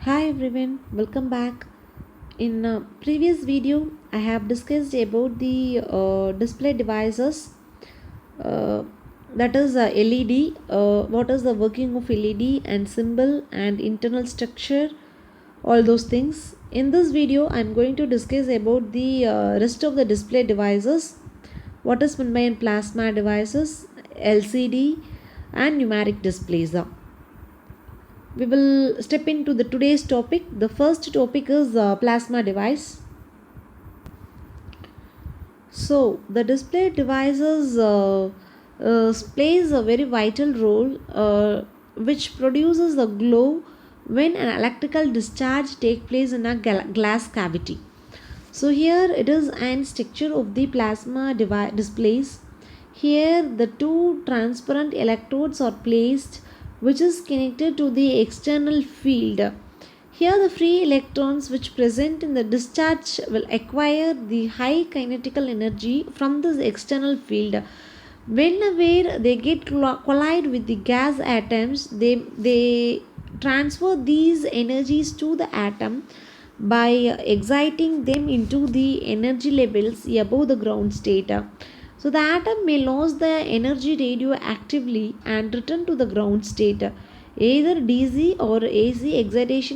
Hi everyone, welcome back. In previous video, I have discussed about the display devices, uh, that is LED. What is the working of LED and symbol and internal structure, all those things. In this video, I am going to discuss about the rest of the display devices. What is meant by plasma devices, LCD, and numeric displays. We will step into the today's topic. The first topic is plasma device. So the display devices plays a very vital role, which produces the glow when an electrical discharge take place in a glass cavity. So here it is an structure of the plasma displays. Here the two transparent electrodes are placed, which is connected to the external field. Here the free electrons which present in the discharge will acquire the high kinetical energy from this external field. Whenever they get collide with the gas atoms, they transfer these energies to the atom by exciting them into the energy levels above the ground state. So the atom may lose the energy radioactively and return to the ground state. Either DC or AC excitation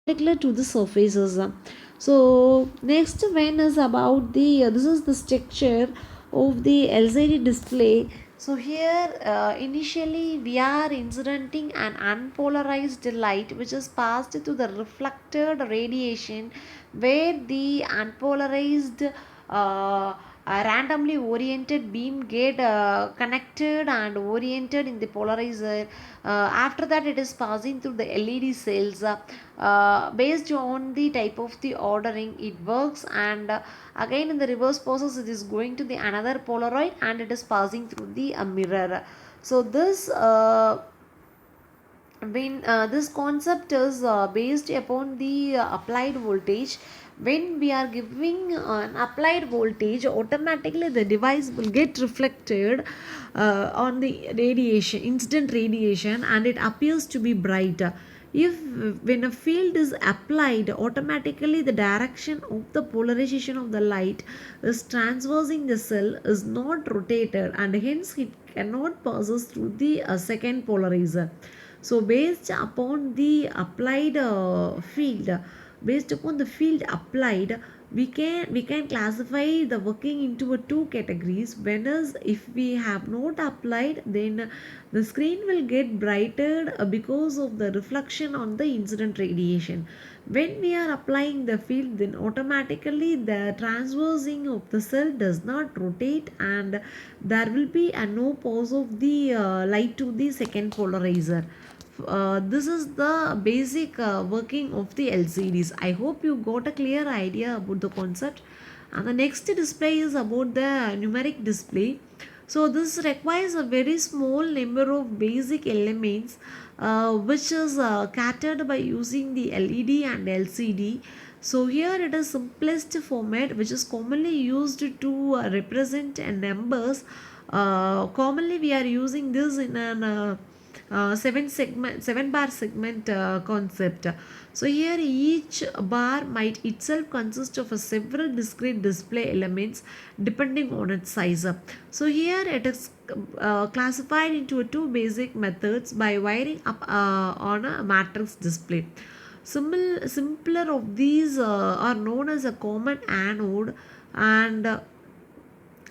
particular to the surfaces. So next one is about the this is the structure of the LCD display. So here initially we are incidenting an unpolarized light which is passed to the reflected radiation, where the unpolarized a randomly oriented beam get connected and oriented in the polarizer. After that it is passing through the LED cells. Based on the type of the ordering it works, and again in the reverse process it is going to the another polaroid and it is passing through the mirror. So this concept is based upon the applied voltage. When we are giving an applied voltage, automatically the device will get reflected on the radiation, incident radiation, and it appears to be bright. If when a field is applied, automatically the direction of the polarization of the light is transversing the cell is not rotated, and hence it cannot passes through the second polarizer. So based upon the applied field, based upon the field applied, we can classify the working into a two categories. Whereas if we have not applied, then the screen will get brighter because of the reflection on the incident radiation. When we are applying the field, then automatically the transversing of the cell does not rotate, and there will be a no pause of the light to the second polarizer. This is the basic working of the LCDs. I hope you got a clear idea about the concept. And the next display is about the numeric display. So this requires a very small number of basic elements which is catered by using the LED and LCD. So here it is simplest format which is commonly used to represent numbers. Commonly we are using this in an seven bar segment concept. So here each bar might itself consist of a several discrete display elements depending on its size. So here it is classified into two basic methods by wiring up on a matrix display. Simpler of these are known as a common anode, and the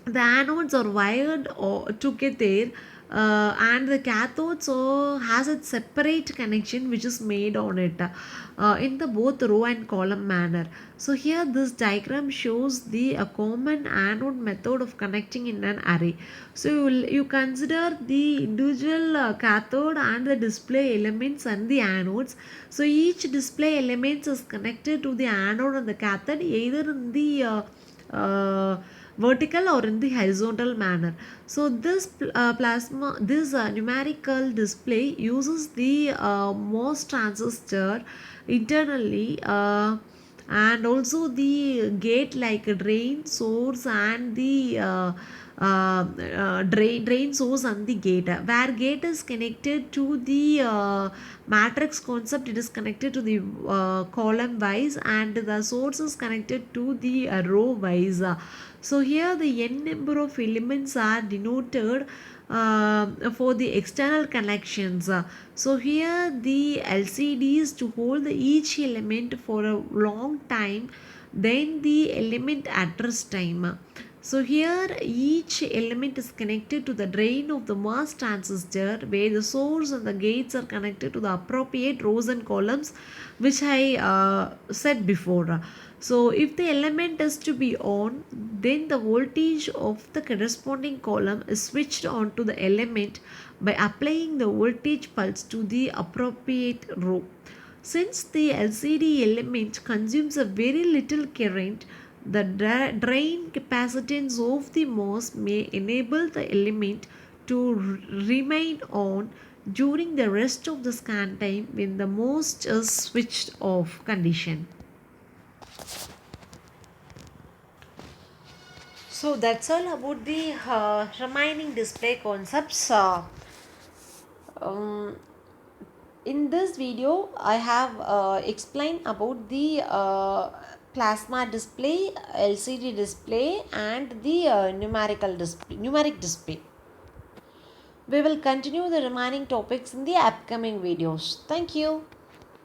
anodes are wired together, and the cathode so has a separate connection which is made on it in the both row and column manner. So here this diagram shows the common anode method of connecting in an array. So you consider the individual cathode and the display elements and the anodes. So each display element is connected to the anode and the cathode either in the vertical or in the horizontal manner. So this numerical display uses the MOS transistor internally, and also the gate like drain source and the drain source and the gate. Where gate is connected to the matrix concept, it is connected to the column wise, and the source is connected to the row wise. So here the n number of elements are denoted for the external connections. So here the LCDs to hold each element for a long time, then the element address time. So here each element is connected to the drain of the MOS transistor, where the source and the gates are connected to the appropriate rows and columns which I said before. So if the element is to be on, then the voltage of the corresponding column is switched on to the element by applying the voltage pulse to the appropriate row. Since the LCD element consumes a very little current, the drain capacitance of the MOS may enable the element to remain on during the rest of the scan time when the MOS is switched off condition. So that's all about the remaining display concepts. Um, in this video, I have explained about the plasma display, LCD display, and the numeric display. We will continue the remaining topics in the upcoming videos. Thank you.